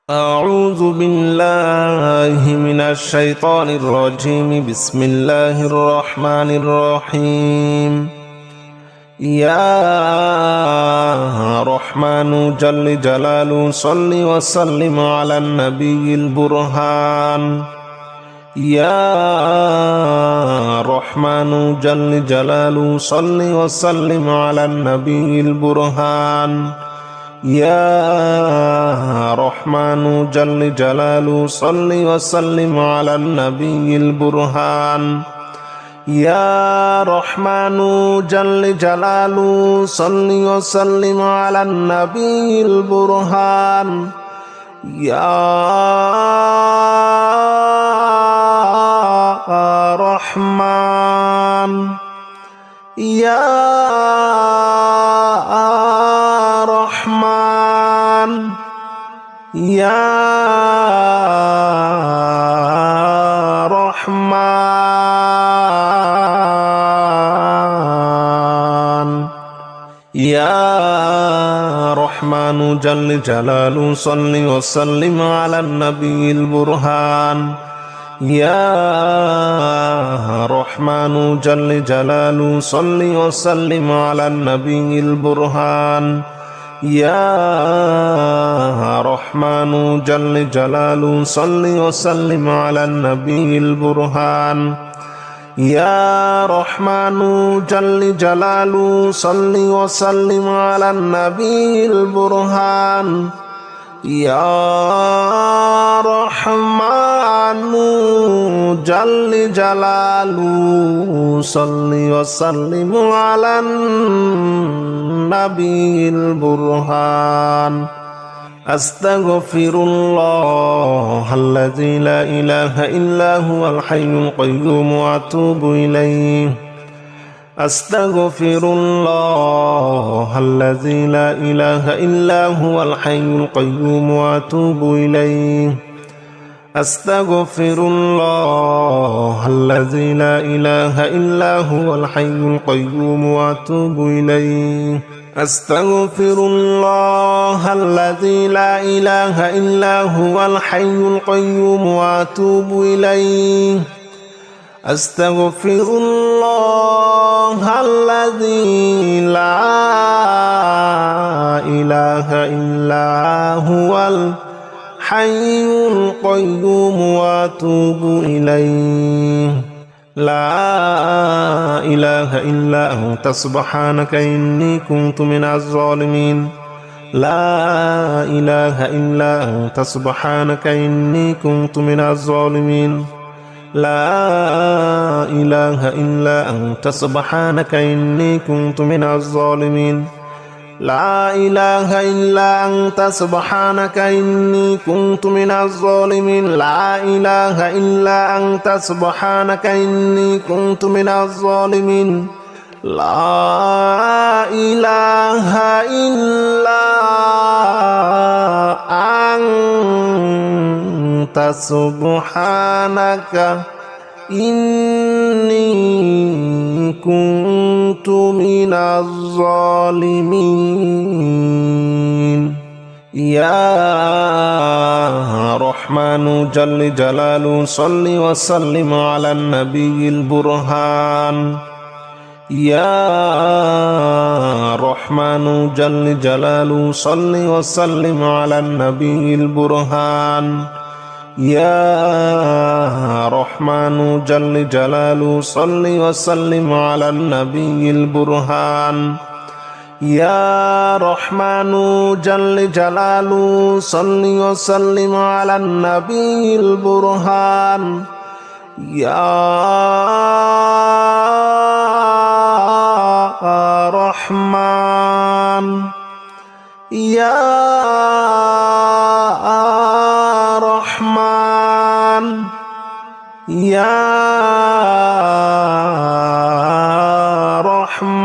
أعوذ بالله من الشيطان الرجيم. بسم الله الرحمن الرحيم. يا رحمن جل جلاله صل وسلم على النبي البرهان. يا رحمن جل جلاله صل وسلم على النبي البرهان. يا رحمن جل جلاله صل وسلم على النبي البرهان. يا رحمن جل جلاله صل وسلم على النبي البرهان. يا رحمن يا رحمن يا رحمن يا رحمن جل جلاله صل وسلم على النبي البرهان. يا رحمن جل جلاله صل وسلم على النبي البرهان. يا رحمن جل جلاله صل وسلم على النبي البرهان. يا رحمن جل جلاله صل وسلم على النبي البرهان. يا رحمن جل جلاله صل وسلم على النبي البرهان. أستغفر الله الذي لا إله إلا هو الحي القيوم وأتوب إليه. أستغفر الله الذي لا إله إلا هو الحي القيوم وأتوب إليه. أستغفر الله الذي لا إله إلا هو الحي القيوم وأتوب إليه. أستغفر الله الذي لا إله إلا هو الحي القيوم وأتوب إليه. أستغفر الله الذي لا إله إلا هو الحي القيوم وأتوب إليه. لا إله إلا أنت سبحانك إني كنت من الظالمين. لا إله إلا أنت سبحانك إني كنت من الظالمين. لا إله إلا أنت سبحانك إني كنت من الظالمين. لا إله إلا أنت سبحانك إني كنت من الظالمين. لا إله إلا أنت سبحانك إني كنت من الظالمين. لا إله إلا أنت سبحانك إني كنت من الظالمين. يا رحمن جل جلاله صل وسلم على النبي البرهان. يا رحمن جل جلاله صل وسلم على النبي البرهان. يا رحمن جل جلاله صل وسلم على النبي البرهان. يا رحمن جل جلاله صل وسلم على النبي البرهان. يا رحمن يا رحمن يا رحمن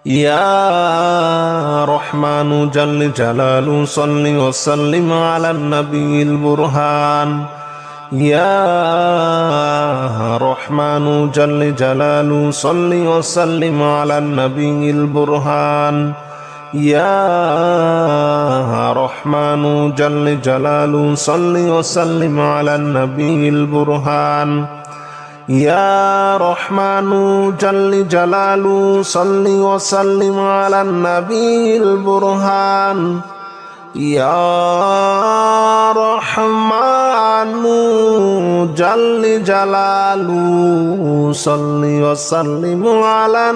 يا رحمن جل جلاله صل وسلم على النبي البرهان. يا رحمن جل جلاله صل وسلم على النبي البرهان يا رحمن جل جلاله صل وسلم على النبي البرهان يا رحمن جل جلاله صل وسلم على النبي البرهان يا رحمن جل جلاله صل وسلم على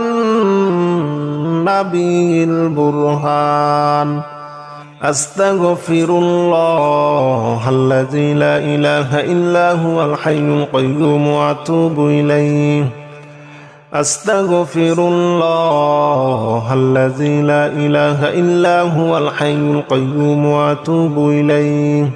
النبي البرهان أستغفر الله الذي لا إله إلا هو الحي القيوم وأتوب إليه أستغفر الله الذي لا إله إلا هو الحي القيوم وأتوب إليه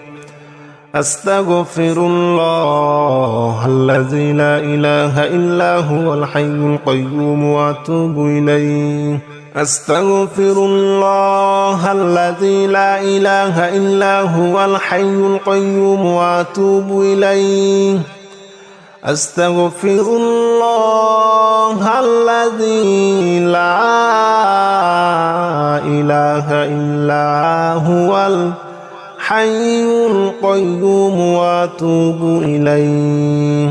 أستغفر الله الذي لا إله إلا هو الحي القيوم وأتوب إليه أستغفر الله الذي لا إله إلا هو الحي القيوم وأتوب إليه أستغفر الله الذي لا إله إلا هو الحي القيوم وأتوب إليه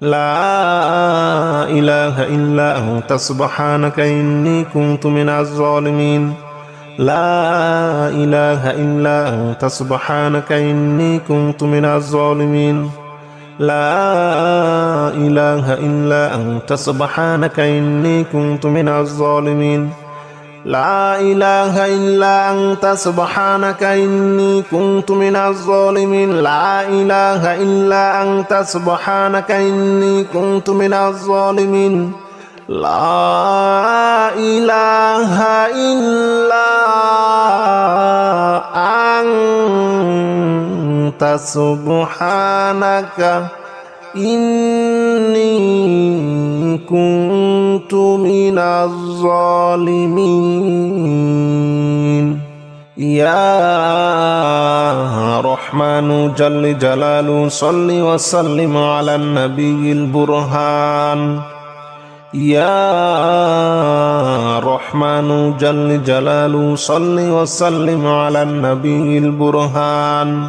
لا إله إلا أنت سبحانك إني كنت من الظالمين لا إله إلا أنت سبحانك إني كنت من الظالمين لا إله إلا أنت سبحانك إني كنت من الظالمين لا إله إلا أنت سبحانك إني كنت من الظالمين لا إله إلا أنت سبحانك إني كنت من الظالمين لا إله إلا أنت سبحانك إني كنت من الظالمين يا رحمن جل جلاله صل وسلم على النبي البرهان يا رحمن جل جلاله صل وسلم على النبي البرهان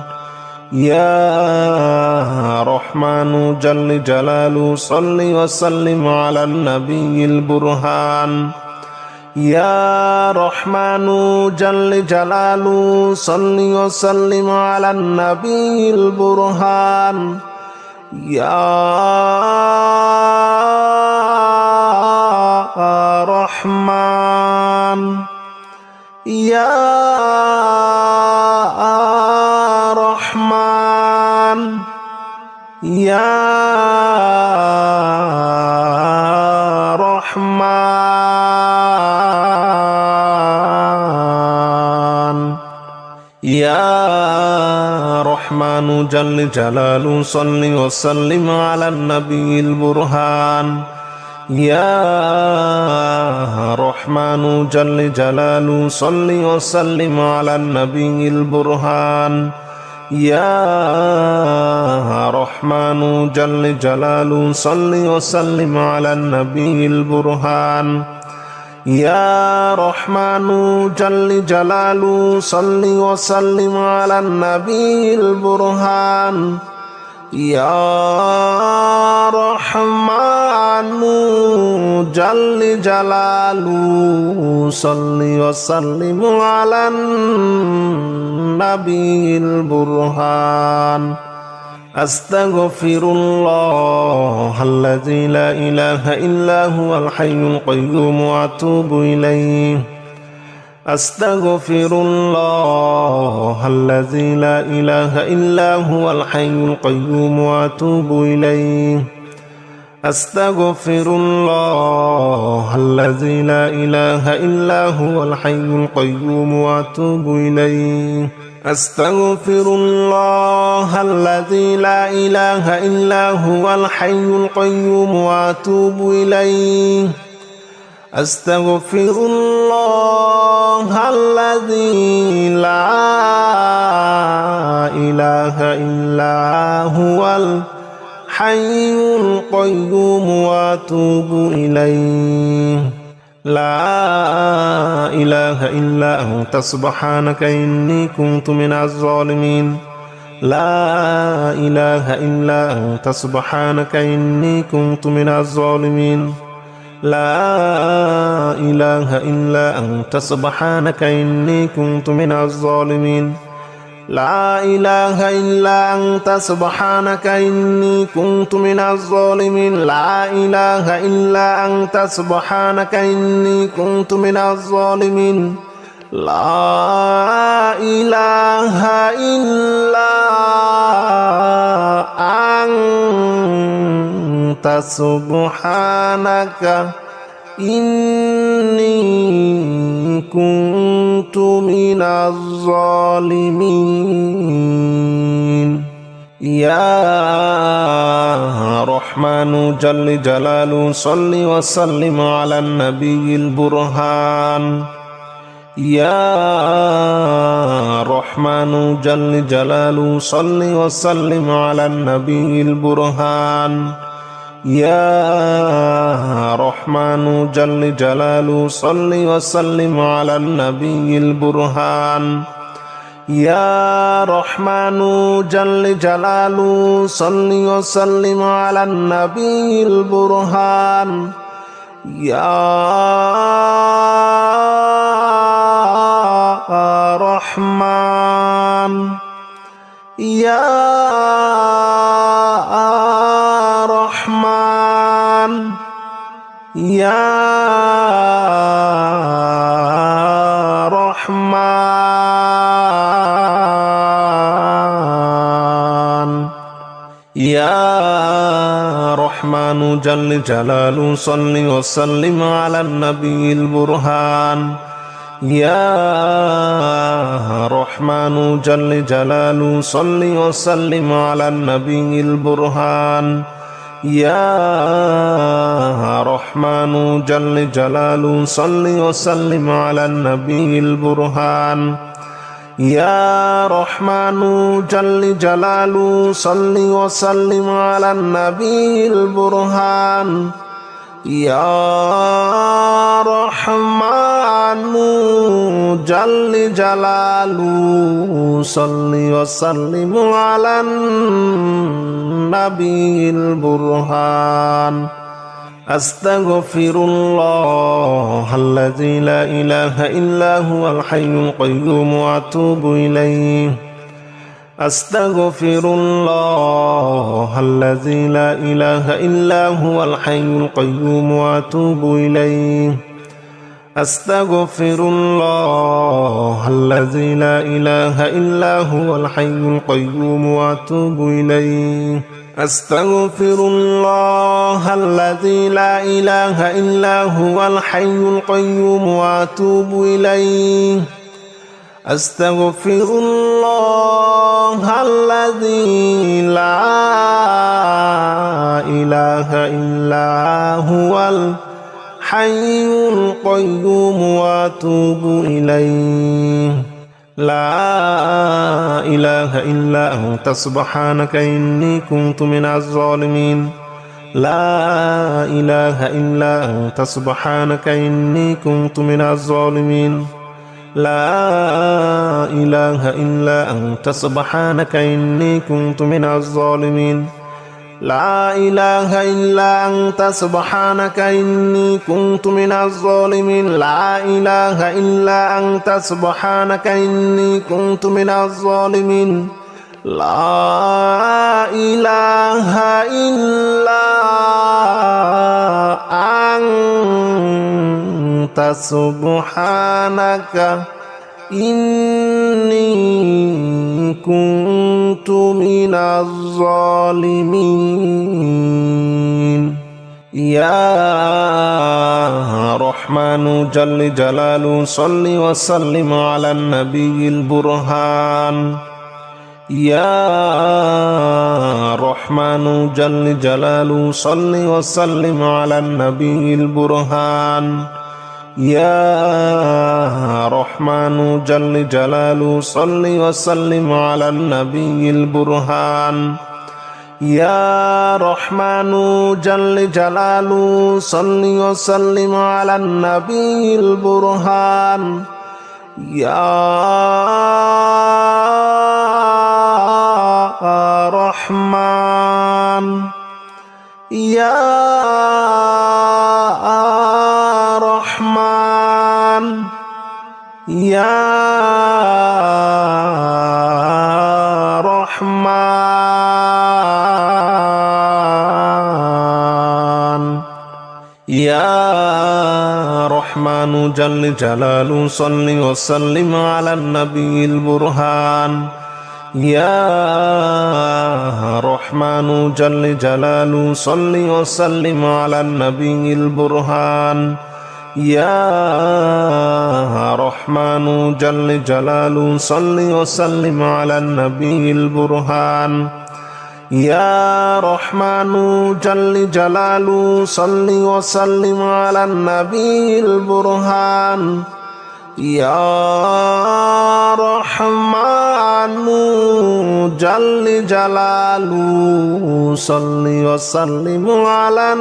يا رحمن جل جلاله صل وسلم على النبي البرهان يا رحمن جل جلاله صل وسلم على النبي البرهان يا رحمن يا رحمن يا رحمن يا رحمن جل جلاله صل وسلم على النبي البرهان يا رحمن جل جلاله صل وسلم على النبي البرهان يا رحمن جل جلاله صل وسلم على النبي البرهان يا رحمن جل جلاله صل وسلم على النبي البرهان يا رحمن جل جلاله صل وسلم على النبي البرهان أستغفر الله الذي لا إله إلا هو الحي القيوم وأتوب إليه أستغفر الله الذي لا إله إلا هو الحي القيوم وأتوب إليه أستغفر الله الذي لا إله إلا هو الحي القيوم وأتوب إليه أستغفر الله الذي لا إله إلا هو الحي القيوم وأتوب إليه أستغفر الله الذي لا إله إلا هو الحي القيوم وأتوب إليه لا إله إلا أنت سبحانك إني كنت من الظالمين لا إله إلا أنت سبحانك إني كنت من الظالمين لا إله إلا أنت سبحانك إني كنت من الظالمين لا إله إلا أنت سبحانك إني كنت من الظالمين لا إله إلا أنت سبحانك إني كنت من الظالمين لا إله إلا أنت سبحانك إني كنت من الظالمين يا رحمن جل جلاله صل وسلم على النبي البرهان يا رحمن جل جلاله صل وسلم على النبي البرهان يا رحمن جل جلاله صل وسلم على النبي البرهان يا رحمن جل جلاله صل وسلم على النبي البرهان يا رحمن يا رحمن يا رحمن يا رحمن جل جلاله صل وسلم على النبي البرهان يا رحمن جل جلاله صل وسلم على النبي البرهان يا رحمن جل جلاله صل وسلم على النبي البرهان يا رحمن جل جلاله صل وسلم على النبي البرهان يا رحمن جل جلاله صل وسلم على النبي البرهان أستغفر الله الذي لا إله إلا هو الحي القيوم وأتوب إليه أستغفر الله الذي لا إله إلا هو الحي القيوم وأتوب إليه أستغفر الله الذي لا إله إلا هو الحي القيوم وأتوب إليه أستغفر الله الذي لا إله إلا هو الحي القيوم وأتوب إليه أستغفر الله الذي لا إله إلا هو الحي القيوم وأتوب إليه لا إله إلا أنت سبحانك إني كنت من الظالمين لا إله إلا أنت سبحانك إني كنت من الظالمين لا إله إلا أنت سبحانك إني كنت من الظالمين لا إله إلا أنت سبحانك إني كنت من الظالمين لا إله إلا أنت سبحانك إني كنت من الظالمين لا إله إلا أنت سبحانك إني كنت من الظالمين يا رحمن جل جلاله صل وسلم على النبي البرهان يا رحمن جل جلاله صل وسلم على النبي البرهان يا رحمن الرحمن جل جلاله صل وسلم على النبي البرهان يا رحمن جل جلاله صل وسلم على النبي البرهان يا رحمن يا رحمن يا رحمن يا رحمن جل جلاله صل وسلم على النبي البرهان يا رحمن جل جلاله صل وسلم على النبي البرهان يا رحمن جل جلاله صل وسلم على النبي البرهان يا رحمن جل جلاله صل وسلم على النبي البرهان يا رحمن جل جلاله صل وسلم على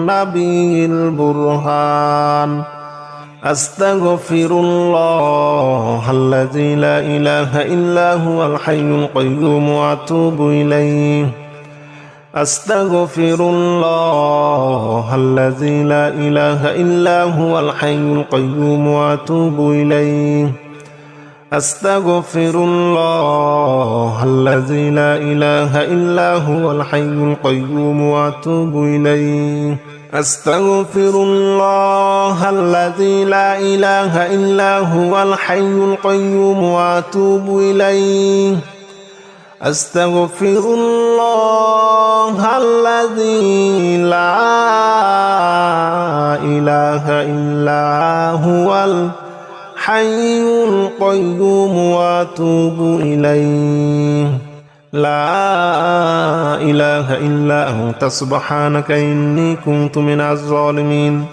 النبي البرهان أستغفر الله الذي لا إله إلا هو الحي القيوم وأتوب إليه أستغفر الله الذي لا إله إلا هو الحي القيوم وأتوب إليه أستغفر الله الذي لا إله إلا هو الحي القيوم وأتوب إليه أستغفر الله الذي لا إله إلا هو الحي القيوم وأتوب إليه أستغفر الله الذي لا إله إلا هو الحي القيوم وأتوب إليه لا إله إلا أنت سبحانك إني كنت من الظالمين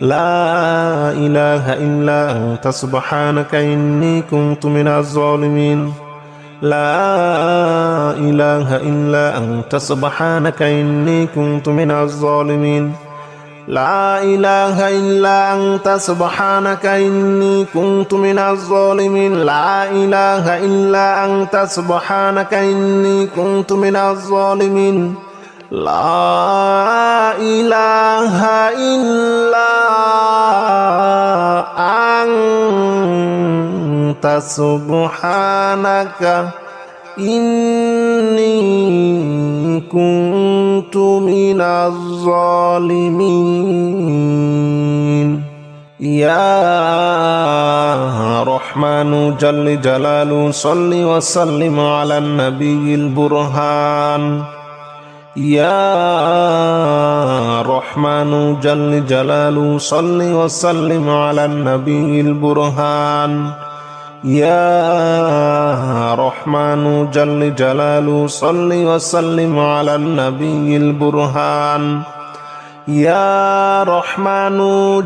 لا إله إلا أنت سبحانك إني كنت من الظالمين لا إله إلا أنت سبحانك إني كنت من الظالمين لا إله إلا أنت سبحانك إني كنت من الظالمين لا إله إلا أنت سبحانك إني كنت من الظالمين لا إله إلا أنت سبحانك إني كنت من الظالمين يا رحمن جل جلاله صل وسلم على النبي البرهان يا رحمن جل جلاله صل وسلم على النبي البرهان يا رحمن جل جلاله صل وسلم على النبي البرهان يا رحمن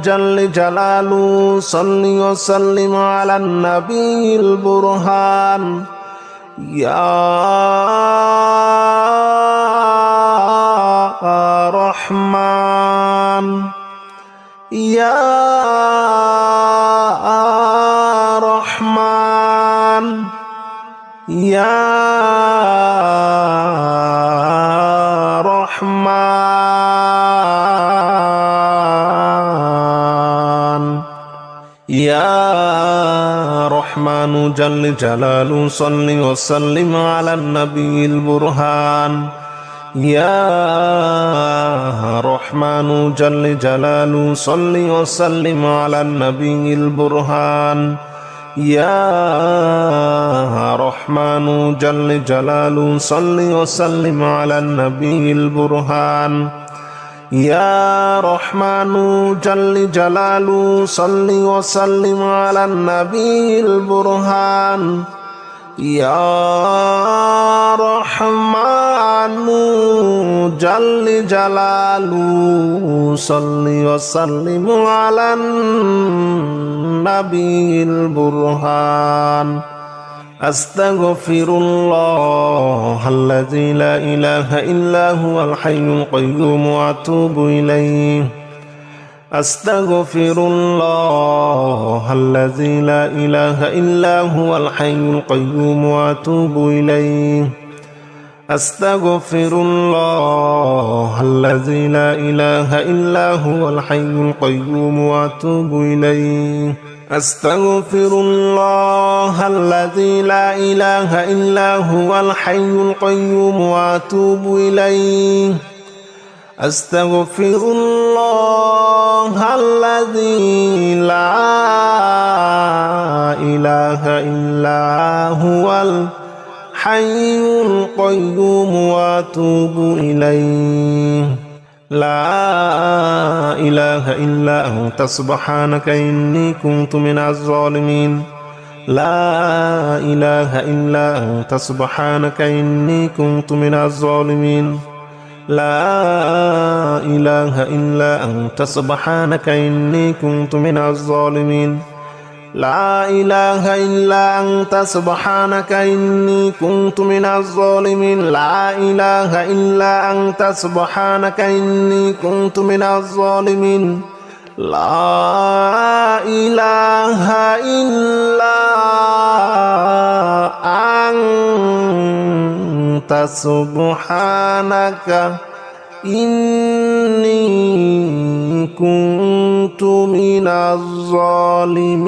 جل جلاله صل وسلم على النبي البرهان يا رحمن يا رحمن يا رحمن يا رحمن جل جلاله صل وسلم على النبي البرهان يا رحمن جل جلاله صل وسلم على النبي البرهان يا رحمن جل جلاله صل وسلم على النبي البرهان يا رحمن جل جلاله صل وسلم على النبي البرهان يا رحمن جل جلاله صل وسلم على به البرهان أستغفر الله الذي لا إله إلا هو الحي القيوم وأتوب إليه أستغفر الله الذي لا إله إلا هو الحي القيوم وأتوب إليه أستغفر الله الذي لا إله إلا هو الحي القيوم وأتوب إليه أستغفر الله الذي لا إله إلا هو الحي القيوم وأتوب إليه أستغفر الله الذي لا إله إلا هو الحي القيوم وأتوب إليه لا إله إلا أنت سبحانك إني كنت من الظالمين لا إله إلا أنت سبحانك إني كنت من الظالمين لا إله إلا أنت سبحانك إني كنت من الظالمين لا إله إلا أنت سبحانك إني كنت من الظالمين لا إله إلا أنت سبحانك إني كنت من الظالمين لا إله إلا أنت سبحانك إني كنت من الظالمين.